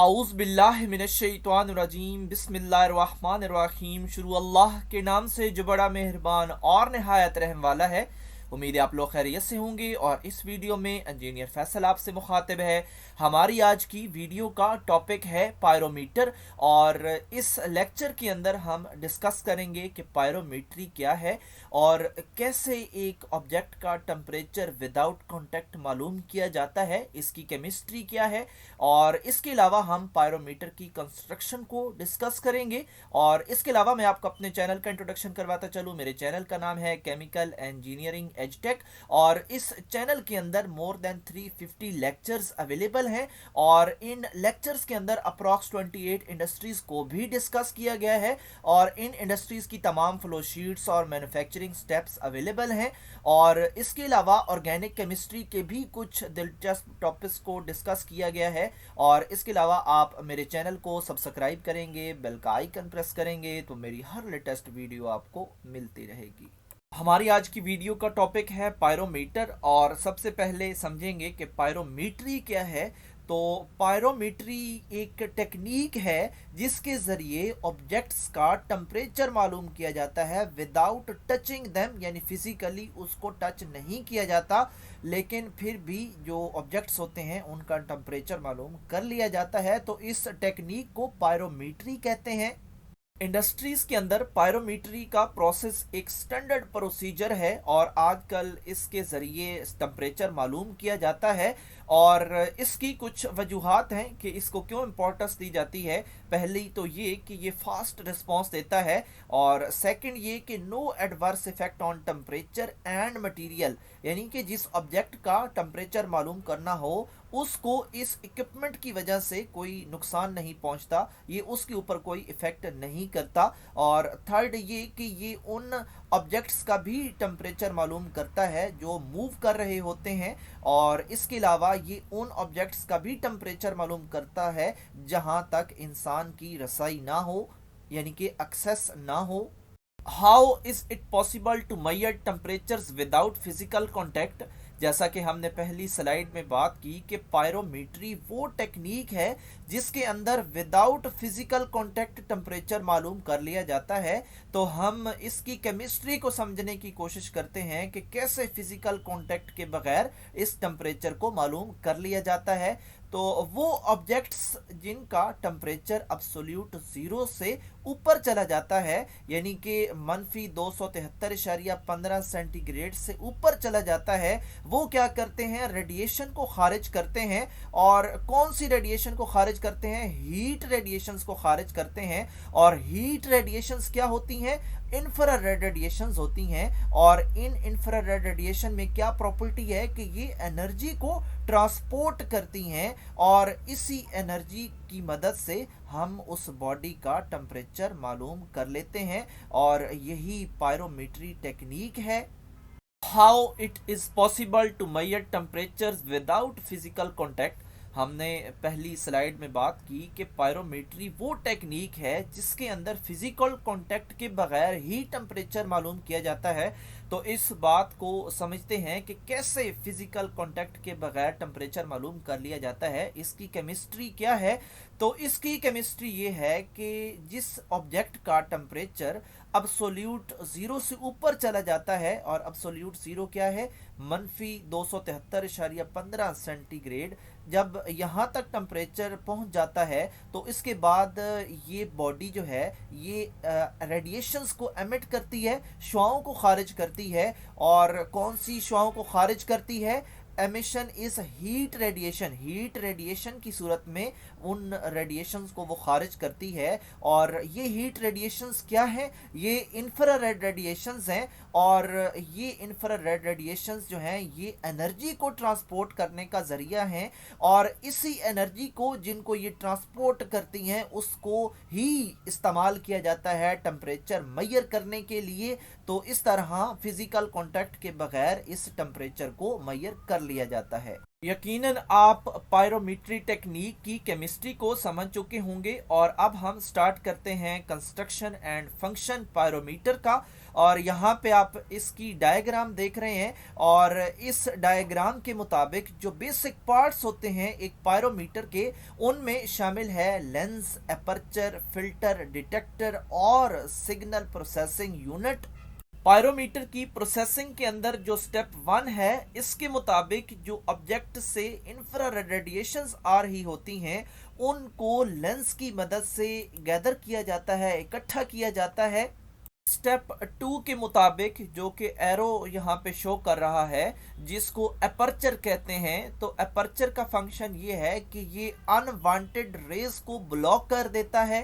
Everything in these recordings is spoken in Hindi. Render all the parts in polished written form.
आऊज़ बिल्लाहि मिनश्शैतानिर्रजीम बिस्मिल्लाहिर्रहमानिर्रहीम। शुरू अल्लाह के नाम से जो बड़ा मेहरबान और निहायत रहम वाला है। उम्मीद है आप लोग खैरियत से होंगे। और इस वीडियो में इंजीनियर फैसल आपसे मुखातिब है। हमारी आज की वीडियो का टॉपिक है पायरोमीटर, और इस लेक्चर के अंदर हम डिस्कस करेंगे कि पायरोमीट्री क्या है और कैसे एक ऑब्जेक्ट का टेम्परेचर विदाउट कांटेक्ट मालूम किया जाता है, इसकी केमिस्ट्री क्या है। और इसके अलावा हम पायरोमीटर की कंस्ट्रक्शन को डिस्कस करेंगे। और इसके अलावा मैं आपको अपने चैनल का इंट्रोडक्शन करवाता चलूँ। मेरे चैनल का नाम है केमिकल इंजीनियरिंग एजटेक, और इस चैनल के अंदर मोर देन 350 लेक्चर्स अवेलेबल हैं। और इन लेक्चर्स के अंदर अप्रॉक्स 28 इंडस्ट्रीज को भी डिस्कस किया गया है, और इन इंडस्ट्रीज की तमाम फ्लो शीट्स और मैन्युफैक्चरिंग स्टेप्स अवेलेबल हैं। और इसके अलावा ऑर्गेनिक केमिस्ट्री के भी कुछ दिलचस्प टॉपिक्स को डिस्कस किया गया है। और इसके अलावा आप मेरे चैनल को सब्सक्राइब करेंगे, बेल का आइकन प्रेस करेंगे तो मेरी हर लेटेस्ट वीडियो आपको मिलती रहेगी। हमारी आज की वीडियो का टॉपिक है पायरोमीटर, और सबसे पहले समझेंगे कि पायरोमीट्री क्या है। तो पायरोमीट्री एक टेक्निक है जिसके ज़रिए ऑब्जेक्ट्स का टेम्परेचर मालूम किया जाता है विदाउट टचिंग देम, यानी फिजिकली उसको टच नहीं किया जाता, लेकिन फिर भी जो ऑब्जेक्ट्स होते हैं उनका टेम्परेचर मालूम कर लिया जाता है। तो इस टेक्निक को पायरोमीट्री कहते हैं। इंडस्ट्रीज के अंदर पायरोमीट्री का प्रोसेस एक स्टैंडर्ड प्रोसीजर है, और आजकल इसके ज़रिए टेम्परेचर मालूम किया जाता है। और इसकी कुछ वजूहात हैं कि इसको क्यों इम्पोर्टेंस दी जाती है। पहली तो ये कि ये फास्ट रिस्पांस देता है, और सेकंड ये कि no adverse effect on temperature and material, यानी कि जिस ऑब्जेक्ट का टेम्परेचर मालूम करना हो उसको इस इक्विपमेंट की वजह से कोई नुकसान नहीं पहुंचता, ये उसके ऊपर कोई इफेक्ट नहीं करता। और थर्ड ये कि ये उन ऑब्जेक्ट्स का भी टेम्परेचर मालूम करता है जो मूव कर रहे होते हैं। और इसके अलावा ये उन ऑब्जेक्ट्स का भी टेम्परेचर मालूम करता है जहां तक इंसान की रसाई ना हो, यानी कि एक्सेस ना हो। How is it possible to measure temperatures without physical contact. जैसा कि हमने पहली स्लाइड में बात की कि पायरोमीट्री वो टेक्निक है जिसके अंदर विदाउट फिजिकल कांटेक्ट टेम्परेचर मालूम कर लिया जाता है। तो हम इसकी केमिस्ट्री को समझने की कोशिश करते हैं कि कैसे फिजिकल कांटेक्ट के बगैर इस टेम्परेचर को मालूम कर लिया जाता है। तो वो ऑब्जेक्ट्स जिनका टेम्परेचर अब्सोल्यूट ज़ीरो से ऊपर चला जाता है, यानी कि -273.15 सेंटीग्रेड से ऊपर चला जाता है, वो क्या करते हैं, रेडिएशन को खारिज करते हैं। और कौन सी रेडिएशन को खारिज करते हैं, हीट रेडिएशंस को खारिज करते हैं। और हीट रेडिएशंस क्या होती हैं, इंफ्रारेड रेडिएशंस होती हैं। और इन इंफ्रारेड रेडिएशन में क्या प्रॉपर्टी है कि ये एनर्जी को ट्रांसपोर्ट करती हैं, और इसी एनर्जी की मदद से हम उस बॉडी का टेम्परेचर मालूम कर लेते हैं। और यही पायरोमीट्री टेक्निक है। How it is possible to measure temperatures without physical contact. हमने पहली स्लाइड में बात की कि पायरोमीट्री वो टेक्निक है जिसके अंदर फिजिकल कांटेक्ट के बगैर ही टेम्परेचर मालूम किया जाता है। तो इस बात को समझते हैं कि कैसे फिजिकल कांटेक्ट के बगैर टेम्परेचर मालूम कर लिया जाता है, इसकी केमिस्ट्री क्या है। तो इसकी केमिस्ट्री ये है कि जिस ऑब्जेक्ट का टेम्परेचर अब्सोल्यूट ज़ीरो से ऊपर चला जाता है, और अब्सोल्यूट ज़ीरो क्या है, -273.15 सेंटीग्रेड, जब यहाँ तक टेम्परेचर पहुँच जाता है तो इसके बाद ये बॉडी जो है ये रेडिएशंस को एमिट करती है, शुआओं को खारिज करती है। और कौन सी शुआओं को खारिज करती है, emission is heat radiation. Heat radiation की सूरत में उन रेडिएशंस को वो खारिज करती है। और ये हीट रेडिएशंस क्या हैं, ये इंफ्रारेड रेडिएशंस हैं। और ये इंफ्रारेड रेडिएशंस जो हैं ये एनर्जी को ट्रांसपोर्ट करने का ज़रिया हैं, और इसी एनर्जी को जिनको ये ट्रांसपोर्ट करती हैं उसको ही इस्तेमाल किया जाता है टेम्परेचर मेजर करने के लिए। तो इस तरह फिजिकल कांटेक्ट के बगैर इस टेम्परेचर को मेजर कर लिया जाता है। यकीनन आप पायरोमीट्री टेक्निक की केमिस्ट्री को समझ चुके होंगे और अब हम स्टार्ट करते हैं कंस्ट्रक्शन एंड फंक्शन पायरोमीटर का। और यहाँ पे आप इसकी डायग्राम देख रहे हैं और इस डायग्राम के मुताबिक जो बेसिक पार्ट्स होते हैं एक पायरोमीटर के, उनमें शामिल है लेंस, एपर्चर, फिल्टर, डिटेक्टर और सिग्नल प्रोसेसिंग यूनिट। पायरोमीटर की प्रोसेसिंग के अंदर जो स्टेप 1 है, इसके मुताबिक जो ऑब्जेक्ट से इंफ्रारेड रेडिएशंस आ रही होती हैं उनको लेंस की मदद से गैदर किया जाता है, इकट्ठा किया जाता है। स्टेप 2 के मुताबिक, जो कि एरो यहाँ पे शो कर रहा है, जिसको अपर्चर कहते हैं, तो अपर्चर का फंक्शन ये है कि ये अनवांटेड रेज को ब्लॉक कर देता है।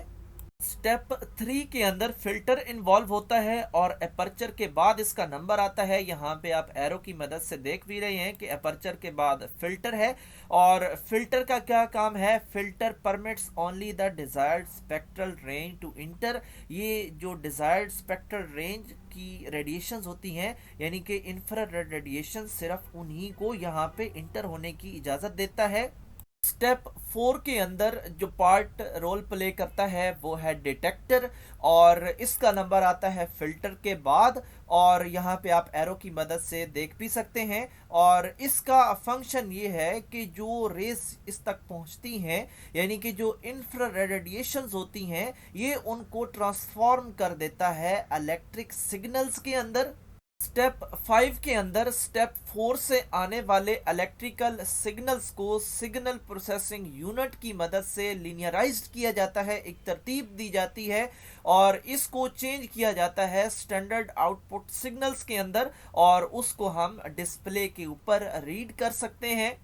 स्टेप 3 के अंदर फिल्टर इन्वॉल्व होता है और अपर्चर के बाद इसका नंबर आता है। यहाँ पे आप एरो की मदद से देख भी रहे हैं कि अपर्चर के बाद फिल्टर है। और फिल्टर का क्या काम है? Filter permits only the desired spectral range to enter. ये जो डिजायर्ड स्पेक्ट्रल रेंज की रेडिएशंस होती हैं, यानी कि इंफ्रारेड रेडिएशन, सिर्फ उन्हीं को यहाँ पे इंटर होने की इजाज़त देता है। स्टेप 4 के अंदर जो पार्ट रोल प्ले करता है वो है डिटेक्टर, और इसका नंबर आता है फिल्टर के बाद। और यहाँ पे आप एरो की मदद से देख भी सकते हैं। और इसका फंक्शन ये है कि जो रेस इस तक पहुँचती हैं, यानी कि जो इंफ्रारेड रेडिएशंस होती हैं, ये उनको ट्रांसफॉर्म कर देता है इलेक्ट्रिक सिग्नल्स के अंदर। स्टेप 5 के अंदर स्टेप 4 से आने वाले इलेक्ट्रिकल सिग्नल्स को सिग्नल प्रोसेसिंग यूनिट की मदद से लीनियराइज्ड किया जाता है, एक तरतीब दी जाती है और इसको चेंज किया जाता है स्टैंडर्ड आउटपुट सिग्नल्स के अंदर, और उसको हम डिस्प्ले के ऊपर रीड कर सकते हैं।